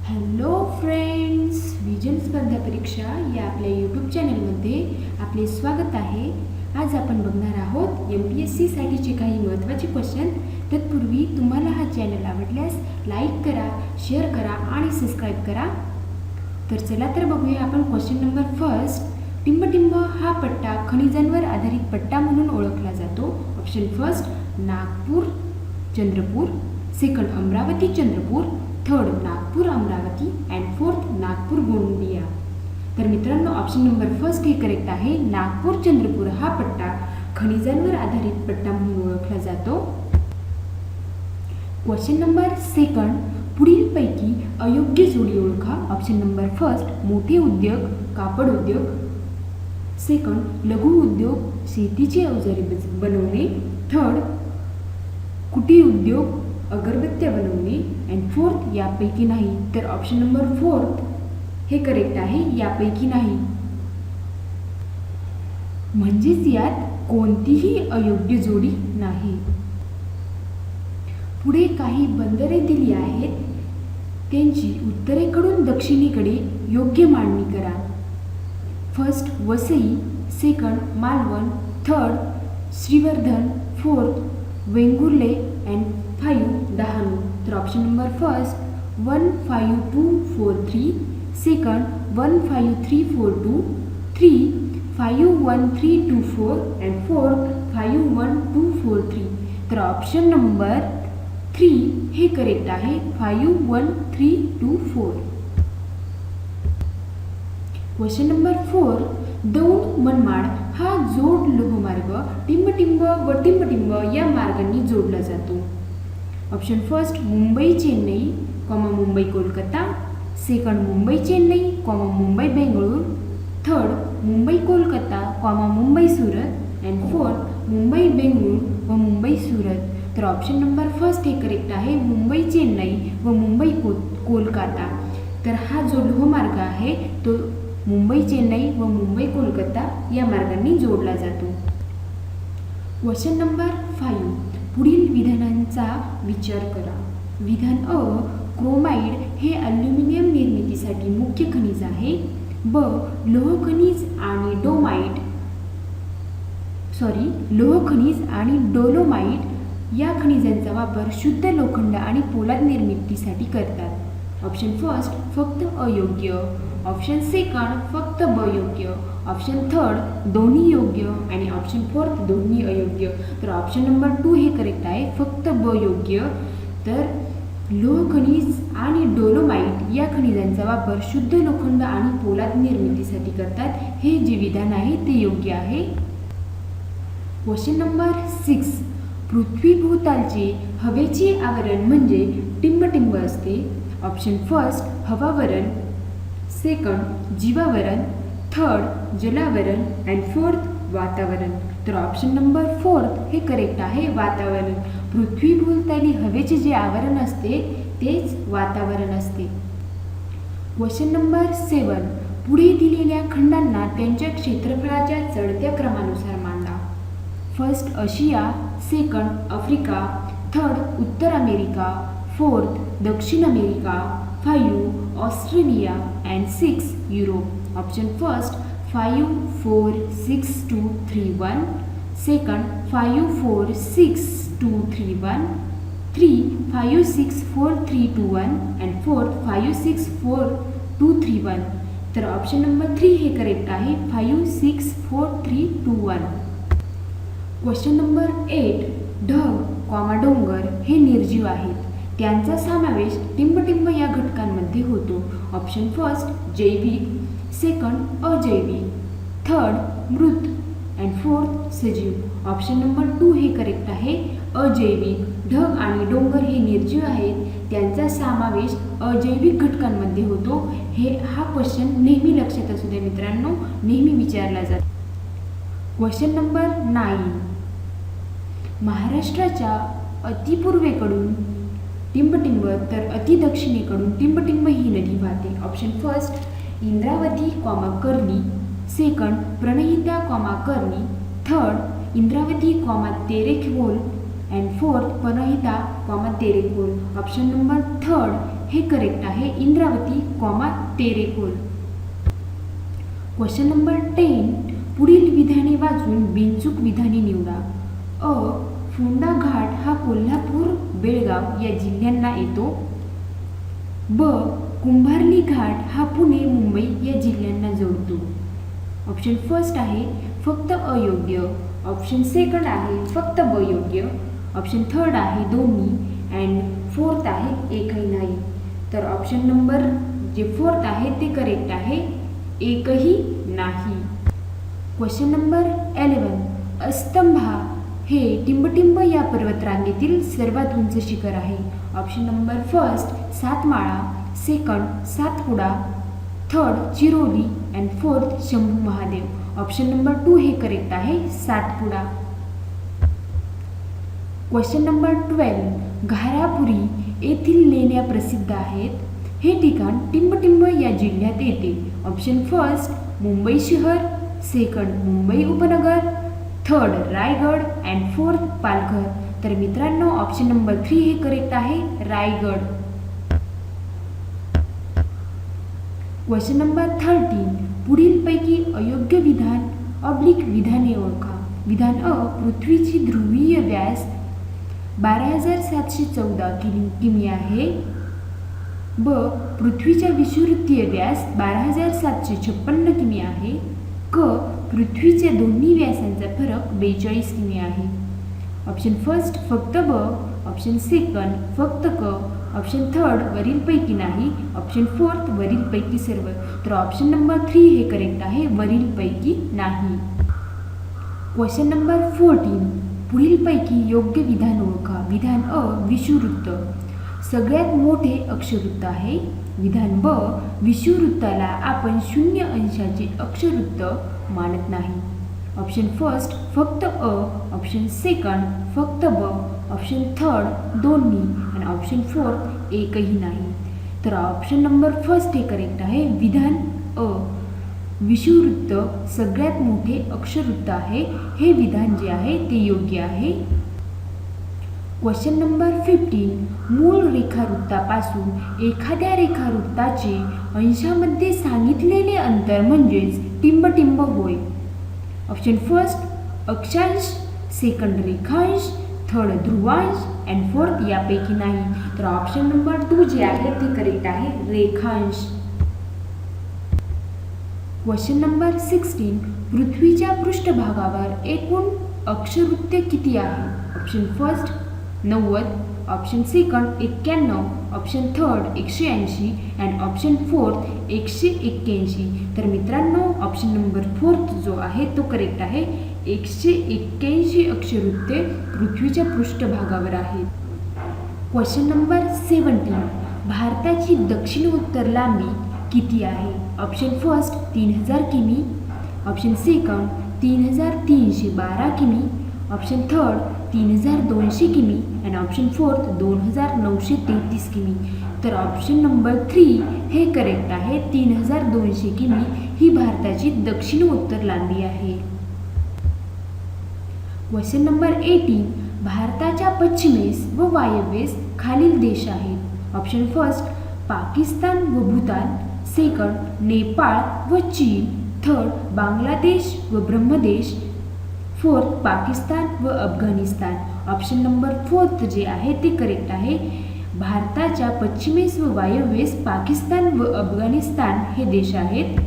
Hello friends, vision स्पर्धा परीक्षा या आपल्या यूट्यूब चॅनलमध्ये आपले स्वागत आहे. आज आपण बघणार आहोत MPSC साठीचे काही महत्त्वाचे क्वेश्चन. तत्पूर्वी तुम्हाला हा चॅनल आवडल्यास लाईक करा, शेअर करा आणि सबस्क्राईब करा. तर चला तर बघूया आपण क्वेश्चन नंबर फर्स्ट. टिंबटिंब हा पट्टा खनिजांवर आधारित पट्टा म्हणून ओळखला जातो. Option first Nagpur Chandrapur, second Amravati Chandrapur, third Nagpur Amravati and fourth Nagpur Gondia. तर मित्रांनो, ऑप्शन नंबर फर्स्ट हे करेक्ट आहे. नागपूर चंद्रपूर हा पट्टा खनिजांवर आधारित पट्टा म्हणून ओळखला जातो. Question number second. पुढीलपैकी अयोग्य जोडी ओळखा. ऑप्शन नंबर फर्स्ट मोठे उद्योग कापड उद्योग, सेकंड लघु उद्योग शेतीची अवजारे बनवणे, थर्ड कुटीर उद्योग अगरबत्त्या बनवणे अँड फोर्थ यापैकी नाही. तर ऑप्शन नंबर फोर्थ हे करेक्ट आहे, यापैकी नाही. म्हणजेच यात कोणतीही अयोग्य जोडी नाही. पुढे काही बंदरे दिली आहेत, त्यांची उत्तरेकडून दक्षिणेकडे योग्य मांडणी करा. First Vasai, second Malvan, third Shrivardhan, fourth Vengurle and 5 Dahanu. तर option number first 15243, second 15342, 3 51324 and fourth 51243. तर ऑप्शन नंबर 3 हे करेक्ट आहे, 51324. Question number 4. दौंड मनमाड हा जोड लोहमार्ग टिंबटिंब व टिंबटिंब या मार्गांनी जोडला जातो. Option first Mumbai Chennai, Mumbai Kolkata, second Mumbai Chennai, Mumbai Bengaluru, third Mumbai Kolkata, Mumbai Surat and fourth Mumbai Bengaluru व मुंबई सुरत. तर ऑप्शन नंबर फर्स्ट हे करेक्ट आहे, मुंबई चेन्नई व मुंबई कोलकाता. तर हा जो लोहमार्ग आहे तो मुंबई चेन्नई व मुंबई कोलकाता या मार्गांनी जोडला जातो. Question number 5. पुढील विधानांचा विचार करा. विधान अ. क्रोमाइड हे ॲल्युमिनियम निर्मितीसाठी मुख्य खनिज आहे. ब. लोह खनिज आणि डोलोमाइट या खनिजांचा वापर शुद्ध लोखंड आणि पोलाद निर्मितीसाठी करतात. ऑप्शन फर्स्ट फक्त अयोग्य, ऑप्शन सेकंड फक्त ब योग्य, ऑप्शन थर्ड दोन्ही योग्य आणि ऑप्शन फोर्थ दोन्ही अयोग्य. तर ऑप्शन नंबर 2 हे करेक्ट आहे, फक्त ब योग्य. तर लोह खनिज आणि डोलोमाइट या खनिजांचा वापर शुद्ध लोखंड आणि पोलाद निर्मितीसाठी करतात. हे जे विधान आहे ते योग्य आहे. Question number 6. पृथ्वीभोवतालचे हवेचे आवरण म्हणजे टिंबटिंब असते. ऑप्शन फर्स्ट हवावरण, सेकंड जीवावरण, थर्ड जलावरण अँड फोर्थ वातावरण. तर ऑप्शन नंबर 4 हे करेक्ट आहे, वातावरण. पृथ्वीभोवताली हवेचे जे आवरण असते तेच वातावरण असते. Question number 7. पुढे दिलेल्या खंडांना त्यांच्या क्षेत्रफळाच्या चढत्या क्रमानुसार मांडा. फर्स्ट आशिया, सेकंड आफ्रिका, थर्ड उत्तर अमेरिका, फोर्थ दक्षिण America, 5 Australia and 6 Europe. Option first 5 4 6 2 3 1, second 5 4 6 2 3 1, 3 5 6 4 3 2 1 and fourth 5 6 4 2 3 1. तर ऑप्शन नंबर 3 हे करेक्ट आहे, 5 6 4 3 2 1. Question number 8. ढग, डोंगर हे निर्जीव आहेत. त्यांचा समावेश टिंबटिंब या घटकांमध्ये होतो. ऑप्शन फर्स्ट जैविक, सेकंड अजैविक, थर्ड मृत अँड फोर्थ सजीव. ऑप्शन नंबर 2 हे करेक्ट आहे, अजैविक. ढग आणि डोंगर हे निर्जीव आहेत, त्यांचा समावेश अजैविक घटकांमध्ये होतो. हा क्वेश्चन नेहमी लक्षात असू द्या मित्रांनो, नेहमी विचारला जातो. Question number 9. महाराष्ट्राच्या अतिपूर्वेकडून टिंबटिंब तर अतिदक्षिणेकडून टिंबटिंब ही नदी वाहते. Option first Indravati, Karni, second Pranhita, Karni, third Indravati, Terekhol and fourth Pranhita, Terekhol. Option number third हे करेक्ट आहे इंद्रावती तेरेखोल. क्वेश्चन नंबर 10 पुढील विधाने वाचून बिनचूक विधाने निवडा. अ. फोंडा घाट हा कोल्हापूर बेळगाव या जिल्ह्यांना येतो. ब. कुंभार्ली घाट हा पुणे मुंबई या जिल्ह्यांना जोडतो. ऑप्शन फर्स्ट आहे फक्त अयोग्य. ऑप्शन सेकंड आहे फक्त ब योग्य. ऑप्शन थर्ड आहे दोन्ही अँड फोर्थ आहे एकही नाही. तर ऑप्शन नंबर जे फोर्थ आहे ते करेक्ट आहे, एकही नाही. क्वेश्चन नंबर 11 अस्तंभा हे टिंबटिंब या पर्वतरांगेतील सर्वात उंच शिखर आहे. Option number first Satmala, second Satpuda, third Chiroli and fourth Shambhu Mahadev. Option number 2 हे करेक्ट आहे सातपुडा. क्वेश्चन नंबर 12 घारापुरी येथील लेण्या प्रसिद्ध आहेत. हे ठिकाण टिंबटिंब या जिल्ह्यात येते. ऑप्शन फर्स्ट मुंबई शहर, सेकंड मुंबई उपनगर, third Raigad and fourth Palghar. तर मित्रांनो ऑप्शन नंबर 3 हे करेक्ट आहे रायगड. क्वेश्चन नंबर 13 पुढीलपैकी अयोग्य विधान विधाने ओळखा. विधान अ पृथ्वीची ध्रुवीय व्यास 12,714 किमी आहे. ब पृथ्वीचा विषुववृत्तीय व्यास 12,756 किमी आहे. क पृथ्वीच्या दोन्ही व्यासांचा फरक 42 किमी आहे. ऑप्शन फर्स्ट फक्त ब, ऑप्शन सेकंड फक्त क, ऑप्शन थर्ड वरीलपैकी नाही, ऑप्शन फोर्थ वरीलपैकी सर्व. तर ऑप्शन नंबर 3 हे करेक्ट आहे वरीलपैकी नाही. क्वेश्चन नंबर 14 पुढीलपैकी योग्य विधान ओळखा. विधान अ विषुववृत्त सगळ्यात मोठे अक्षवृत्त आहे. विधान ब विषुववृत्ताला आपण 0 अंशाचे अक्षवृत्त मानत नाही. ऑप्शन फर्स्ट फक्त अ, ऑप्शन सेकंड फक्त ब, ऑप्शन थर्ड दोन्ही आणि ऑप्शन फोर्थ एकही नाही. तर ऑप्शन नंबर फर्स्ट हे करेक्ट आहे. विधान अ विषुववृत्त सगळ्यात मोठे अक्षवृत्त आहे, हे विधान जे आहे ते योग्य आहे. क्वेश्चन नंबर 15 मूळ रेखावृत्तापासून एखाद्या रेखावृत्ताचे अंशामध्ये सांगितलेले अंतर म्हणजेच टिंबटिंब होय. ऑप्शन फर्स्ट अक्षांश, second रेखांश, third Dhruvansh and fourth यापैकी नाही. तर ऑप्शन नंबर 2 जे आहे ते करेक्ट आहे रेखांश. क्वेश्चन नंबर 16 पृथ्वीच्या पृष्ठभागावर एकूण अक्षवृत्ते किती आहे. Option first 90, option second 91, option third 180 and option fourth 181. तर मित्रांनो ऑप्शन नंबर 4 जो आहे तो करेक्ट आहे. 181 अक्षवृत्ते पृथ्वीच्या पृष्ठभागावर आहेत. क्वेश्चन नंबर 17 भारताची दक्षिण उत्तर लांबी किती आहे. ऑप्शन फर्स्ट 3000 किमी, ऑप्शन सेकंड 3312 किमी, ऑप्शन थर्ड 3200 किमी अँड ऑप्शन फोर्थ 2933 किमी. तर ऑप्शन नंबर 3 हे करेक्ट आहे. 3200 किमी ही भारताची दक्षिण उत्तर लांबी आहे. क्वेश्चन नंबर 18 भारताच्या पश्चिमेस व वायव्येस खालील देश आहेत. ऑप्शन फर्स्ट पाकिस्तान व भूतान, सेकंड नेपाळ व चीन, थर्ड बांगलादेश व ब्रह्मदेश, फोर्थ पाकिस्तान व अफगाणिस्तान. ऑप्शन नंबर 4 जे आहे ते करेक्ट आहे. भारताच्या पश्चिमेस व वायव्येस पाकिस्तान व अफगाणिस्तान हे देश आहेत.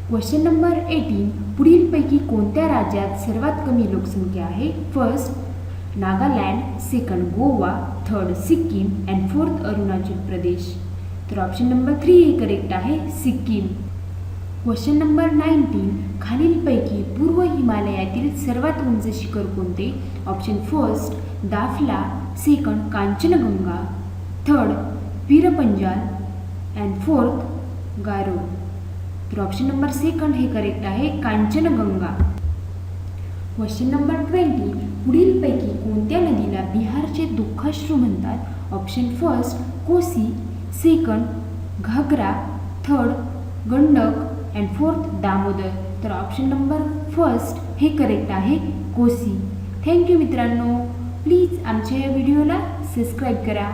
क्वेश्चन नंबर 18 पुढीलपैकी कोणत्या राज्यात सर्वात कमी लोकसंख्या आहे. First Nagaland, second Goa, third Sikkim and fourth Arunachal Pradesh. तर ऑप्शन नंबर 3 हे करेक्ट आहे सिक्कीम. क्वेश्चन नंबर 19 खालीलपैकी पूर्व हिमालयातील सर्वात उंच शिखर कोणते. Option first Dafla, second Kanchenjunga, third Pir Panjal and fourth Garo. तर ऑप्शन नंबर सेकंड हे करेक्ट आहे कांचनगंगा. क्वेश्चन नंबर 20 पुढीलपैकी कोणत्या नदीला बिहारचे दुःखाश्रू म्हणतात. Option first Kosi, second ghagra, third Gandak and fourth Damodar. तर ऑप्शन नंबर फर्स्ट हे करेक्ट आहे कोसी. थँक्यू मित्रांनो. प्लीज आमच्या या व्हिडिओला सबस्क्राईब करा.